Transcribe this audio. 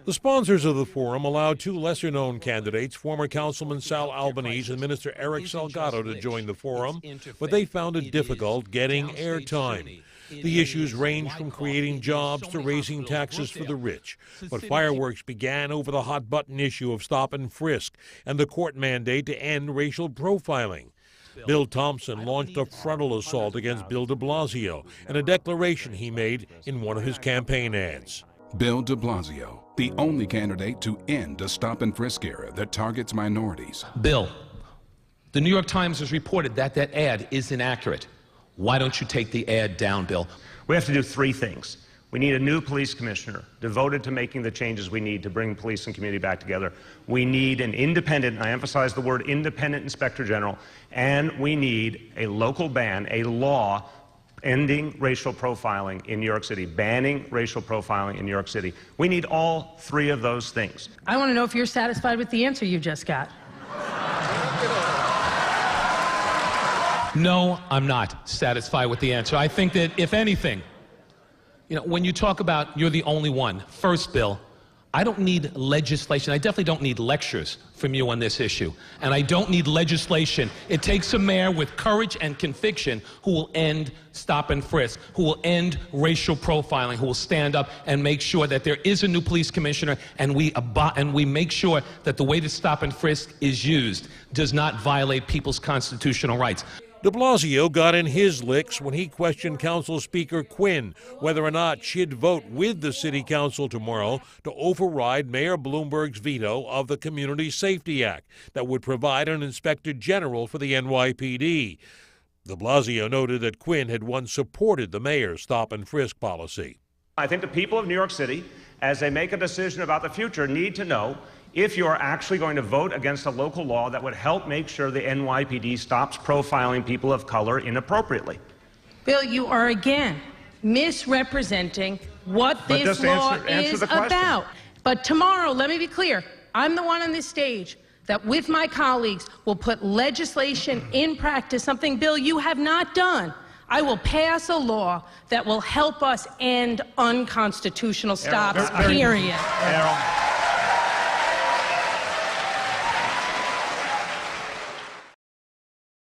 The sponsors of the forum allowed two lesser-known candidates, former Councilman Sal Albanese and Minister Eric Salgado, to join the forum, but they found it difficult getting airtime. The issues range from creating jobs to raising taxes for the rich. But fireworks began over the hot-button issue of stop and frisk and the court mandate to end racial profiling. Bill Thompson launched a frontal assault against Bill de Blasio in a declaration he made in one of his campaign ads. Bill de Blasio, the only candidate to end a stop and frisk era that targets minorities. Bill, the New York Times has reported that that ad is inaccurate. Why don't you take the ad down, Bill? We have to do three things. We need a new police commissioner devoted to making the changes we need to bring police and community back together. We need an independent, and I emphasize the word independent, inspector general, and we need a local ban, a law ending racial profiling in New York City, banning racial profiling in New York City. We need all three of those things. I want to know if you're satisfied with the answer you just got. No, I'm not satisfied with the answer. I think that, if anything, when you talk about you're the only one, first, Bill, I don't need legislation. I definitely don't need lectures from you on this issue. And I don't need legislation. It takes a mayor with courage and conviction who will end stop and frisk, who will end racial profiling, who will stand up and make sure that there is a new police commissioner, and we make sure that the way that stop and frisk is used does not violate people's constitutional rights. De Blasio got in his licks when he questioned Council Speaker Quinn whether or not she'd vote with the City Council tomorrow to override Mayor Bloomberg's veto of the Community Safety Act that would provide an inspector general for the NYPD. De Blasio noted that Quinn had once supported the mayor's stop and frisk policy. I think the people of New York City, as they make a decision about the future, need to know if you are actually going to vote against a local law that would help make sure the NYPD stops profiling people of color inappropriately. Bill, you are again misrepresenting what this law is about. But tomorrow, let me be clear, I'm the one on this stage that with my colleagues will put legislation in practice, something, Bill, you have not done. I will pass a law that will help us end unconstitutional stops, period.